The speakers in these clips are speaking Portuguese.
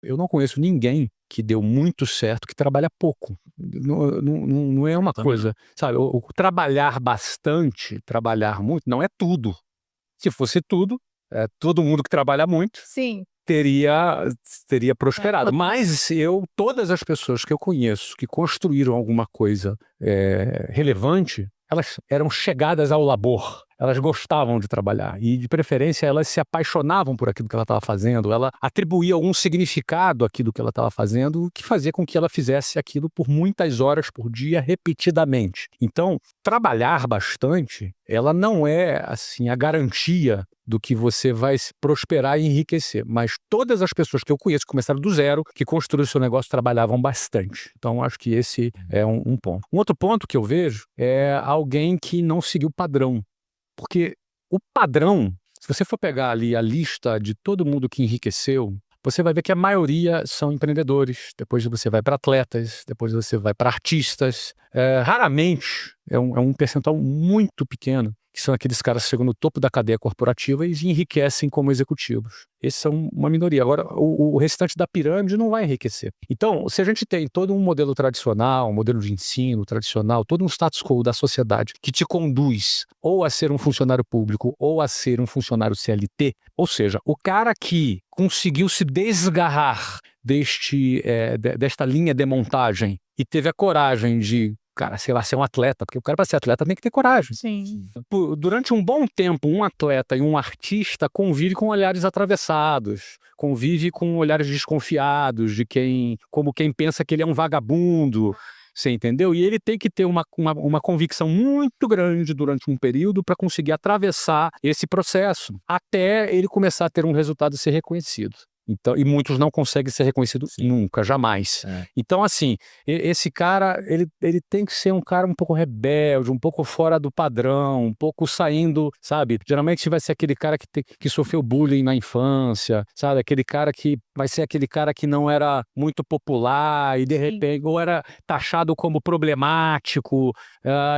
Eu não conheço ninguém que deu muito certo que trabalha pouco. Não é uma Também coisa, não. sabe, o trabalhar bastante, trabalhar muito, não é tudo. Se fosse tudo, todo mundo que trabalha muito Sim. teria prosperado. Mas todas as pessoas que eu conheço que construíram alguma coisa relevante, elas eram chegadas ao labor. Elas gostavam de trabalhar e, de preferência, elas se apaixonavam por aquilo que ela estava fazendo. Ela atribuía algum significado àquilo que ela estava fazendo, o que fazia com que ela fizesse aquilo por muitas horas por dia, repetidamente. Então, trabalhar bastante, ela não é assim a garantia do que você vai se prosperar e enriquecer. Mas todas as pessoas que eu conheço que começaram do zero, que construíram seu negócio, trabalhavam bastante. Então, acho que esse é um ponto. Um outro ponto que eu vejo é alguém que não seguiu o padrão. Porque o padrão, se você for pegar ali a lista de todo mundo que enriqueceu, você vai ver que a maioria são empreendedores, depois você vai para atletas, depois você vai para artistas. Raramente, é um percentual muito pequeno, que são aqueles caras que chegam no topo da cadeia corporativa e enriquecem como executivos. Esses são uma minoria. Agora, o restante da pirâmide não vai enriquecer. Então, se a gente tem todo um modelo tradicional, um modelo de ensino tradicional, todo um status quo da sociedade que te conduz ou a ser um funcionário público ou a ser um funcionário CLT, ou seja, o cara que conseguiu se desgarrar desta linha de montagem e teve a coragem de, cara, sei lá, ser um atleta, porque o cara para ser atleta tem que ter coragem. Sim. Durante um bom tempo, um atleta e um artista convive com olhares atravessados, convive com olhares desconfiados de como quem pensa que ele é um vagabundo, você entendeu? E ele tem que ter uma convicção muito grande durante um período para conseguir atravessar esse processo, até ele começar a ter um resultado e ser reconhecido. Então, e muitos não conseguem ser reconhecidos nunca, jamais. Então, assim, esse cara, ele tem que ser um cara um pouco rebelde, um pouco fora do padrão, um pouco saindo, sabe? Geralmente vai ser aquele cara que sofreu bullying na infância, sabe? Aquele cara que vai ser aquele cara que não era muito popular e, de repente, ou era taxado como problemático,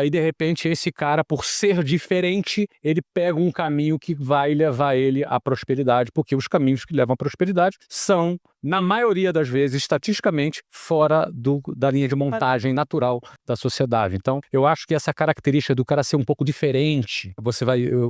e, de repente, esse cara, por ser diferente, ele pega um caminho que vai levar ele à prosperidade, porque os caminhos que levam à prosperidade são, na maioria das vezes, estatisticamente, fora da linha de montagem natural da sociedade. Então, eu acho que essa característica do cara ser um pouco diferente,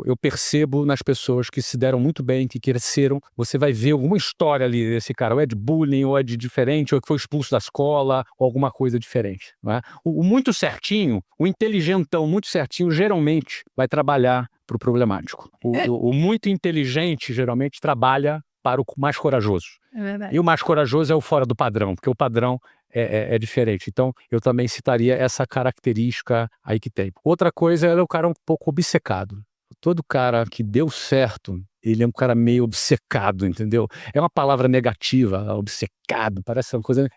eu percebo nas pessoas que se deram muito bem, que cresceram, você vai ver alguma história ali desse cara, ou é de bullying, ou é de diferente, ou que foi expulso da escola, ou alguma coisa diferente. Não é? O muito certinho, o inteligentão muito certinho, geralmente vai trabalhar para o problemático. O muito inteligente, geralmente, trabalha para o mais corajoso. É verdade. E o mais corajoso é o fora do padrão, porque o padrão é diferente. Então, eu também citaria essa característica aí que tem. Outra coisa é o cara um pouco obcecado. Todo cara que deu certo, ele é um cara meio obcecado, entendeu? É uma palavra negativa, obcecado, parece uma coisa...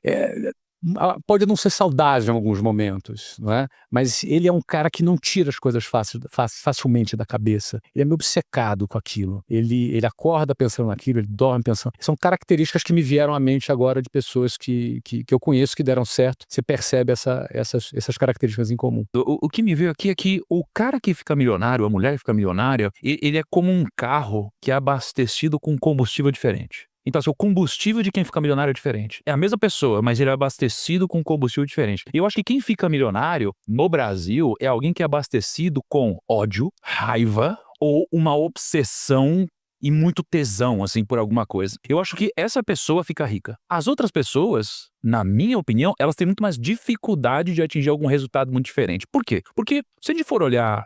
pode não ser saudável em alguns momentos, não é? Mas ele é um cara que não tira as coisas facilmente da cabeça. Ele é meio obcecado com aquilo. Ele acorda pensando naquilo, ele dorme pensando. São características que me vieram à mente agora de pessoas que eu conheço que deram certo. Você percebe essas características em comum. O que me veio aqui é que o cara que fica milionário, a mulher que fica milionária, ele é como um carro que é abastecido com combustível diferente. Então, assim, o combustível de quem fica milionário é diferente. É a mesma pessoa, mas ele é abastecido com combustível diferente. E eu acho que quem fica milionário no Brasil é alguém que é abastecido com ódio, raiva ou uma obsessão e muito tesão, assim, por alguma coisa. Eu acho que essa pessoa fica rica. As outras pessoas, na minha opinião, elas têm muito mais dificuldade de atingir algum resultado muito diferente. Por quê? Porque se a gente for olhar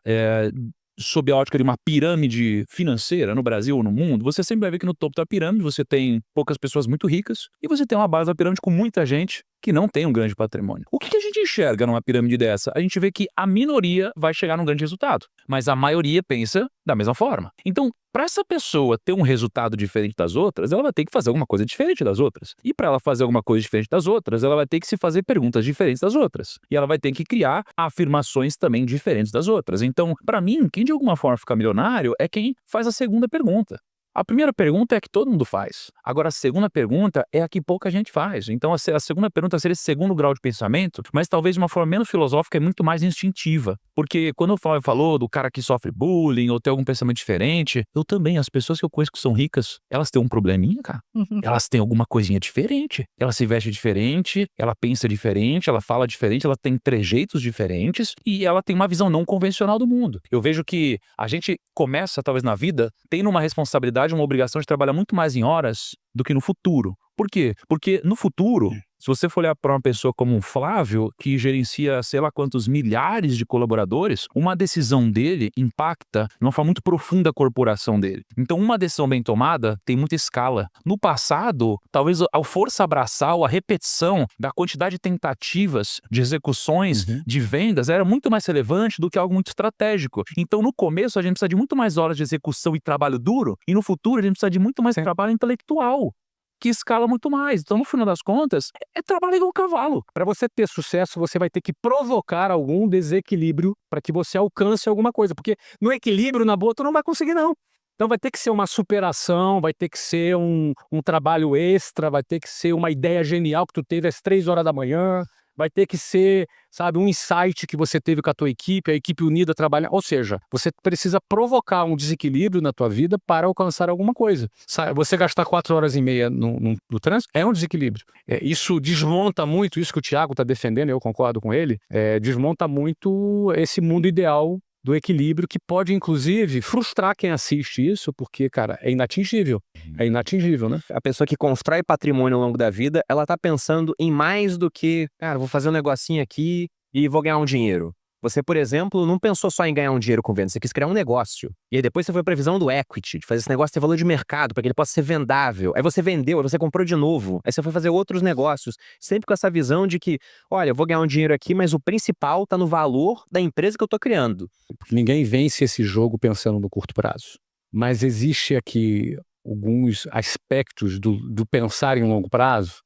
sob a ótica de uma pirâmide financeira no Brasil ou no mundo, você sempre vai ver que no topo da pirâmide você tem poucas pessoas muito ricas e você tem uma base da pirâmide com muita gente que não tem um grande patrimônio. O que a gente enxerga numa pirâmide dessa? A gente vê que a minoria vai chegar num grande resultado, mas a maioria pensa da mesma forma. Então, para essa pessoa ter um resultado diferente das outras, ela vai ter que fazer alguma coisa diferente das outras. E para ela fazer alguma coisa diferente das outras, ela vai ter que se fazer perguntas diferentes das outras. E ela vai ter que criar afirmações também diferentes das outras. Então, para mim, quem de alguma forma fica milionário é quem faz a segunda pergunta. A primeira pergunta é a que todo mundo faz. Agora, a segunda pergunta é a que pouca gente faz. Então, a segunda pergunta seria esse segundo grau de pensamento, mas talvez de uma forma menos filosófica e muito mais instintiva. Porque quando o Flávio falou do cara que sofre bullying ou tem algum pensamento diferente, eu também, as pessoas que eu conheço que são ricas, elas têm um probleminha, cara. Elas têm alguma coisinha diferente. Ela se veste diferente, ela pensa diferente, ela fala diferente, ela tem trejeitos diferentes e ela tem uma visão não convencional do mundo. Eu vejo que a gente começa, talvez na vida, tendo uma responsabilidade, uma obrigação de trabalhar muito mais em horas do que no futuro. Por quê? Porque no futuro, se você for olhar para uma pessoa como um Flávio, que gerencia sei lá quantos milhares de colaboradores, uma decisão dele impacta de uma forma muito profunda a corporação dele. Então, uma decisão bem tomada tem muita escala. No passado, talvez a força abraçal, a repetição da quantidade de tentativas, de execuções, de vendas, era muito mais relevante do que algo muito estratégico. Então, no começo, a gente precisa de muito mais horas de execução e trabalho duro, e no futuro, a gente precisa de muito mais trabalho intelectual, que escala muito mais. Então, no final das contas, é trabalho igual um cavalo. Para você ter sucesso, você vai ter que provocar algum desequilíbrio para que você alcance alguma coisa. Porque no equilíbrio, na boa, tu não vai conseguir, não. Então vai ter que ser uma superação, vai ter que ser um trabalho extra, vai ter que ser uma ideia genial que tu teve às 3 horas da manhã, vai ter que ser, sabe, um insight que você teve com a tua equipe, a equipe unida trabalhar. Ou seja, você precisa provocar um desequilíbrio na tua vida para alcançar alguma coisa. Você gastar 4 horas e meia no trânsito é um desequilíbrio. Isso desmonta muito, isso que o Thiago está defendendo, eu concordo com ele, desmonta muito esse mundo ideal do equilíbrio, que pode, inclusive, frustrar quem assiste isso, porque, cara, é inatingível. É inatingível, né? A pessoa que constrói patrimônio ao longo da vida, ela tá pensando em mais do que, cara, vou fazer um negocinho aqui e vou ganhar um dinheiro. Você, por exemplo, não pensou só em ganhar um dinheiro com venda, você quis criar um negócio. E aí depois você foi pra visão do equity, de fazer esse negócio ter valor de mercado, para que ele possa ser vendável. Aí você vendeu, aí você comprou de novo. Aí você foi fazer outros negócios. Sempre com essa visão de que, olha, eu vou ganhar um dinheiro aqui, mas o principal tá no valor da empresa que eu tô criando. Ninguém vence esse jogo pensando no curto prazo. Mas existe aqui alguns aspectos do pensar em longo prazo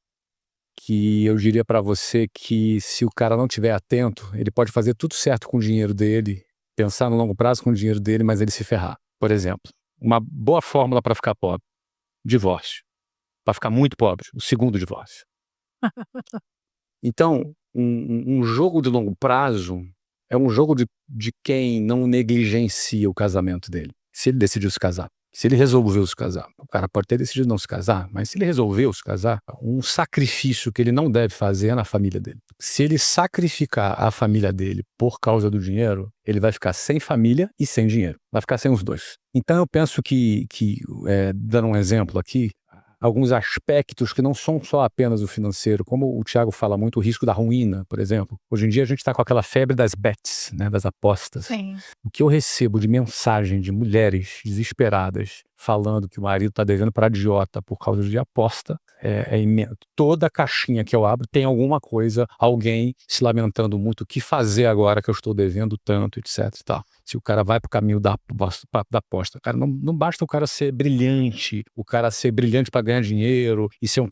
que eu diria para você que, se o cara não estiver atento, ele pode fazer tudo certo com o dinheiro dele, pensar no longo prazo com o dinheiro dele, mas ele se ferrar. Por exemplo, uma boa fórmula para ficar pobre: divórcio. Para ficar muito pobre, o segundo divórcio. Então, um jogo de longo prazo é um jogo de quem não negligencia o casamento dele. Se ele decidiu se casar, se ele resolveu se casar, o cara pode ter decidido não se casar, mas se ele resolveu se casar, um sacrifício que ele não deve fazer é na família dele. Se ele sacrificar a família dele por causa do dinheiro, ele vai ficar sem família e sem dinheiro. Vai ficar sem os dois. Então eu penso que dando um exemplo aqui, alguns aspectos que não são só apenas o financeiro, como o Thiago fala muito, o risco da ruína, por exemplo. Hoje em dia a gente está com aquela febre das bets, né, das apostas. Sim. O que eu recebo de mensagem de mulheres desesperadas falando que o marido está devendo para agiota por causa de aposta é imenso. Toda caixinha que eu abro tem alguma coisa, alguém se lamentando muito, o que fazer agora que eu estou devendo tanto, etc. e tal. Se o cara vai para o caminho da aposta, cara, não basta o cara ser brilhante para ganhar dinheiro e ser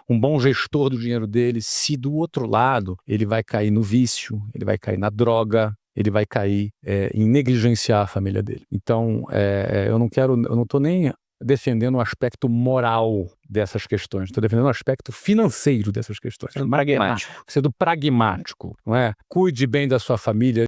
um bom gestor do dinheiro dele, se do outro lado ele vai cair no vício, ele vai cair na droga, ele vai cair em negligenciar a família dele. Então, eu não estou nem defendendo o aspecto moral dessas questões, estou defendendo o aspecto financeiro dessas questões. Pragmático. Sendo pragmático, não é? Cuide bem da sua família.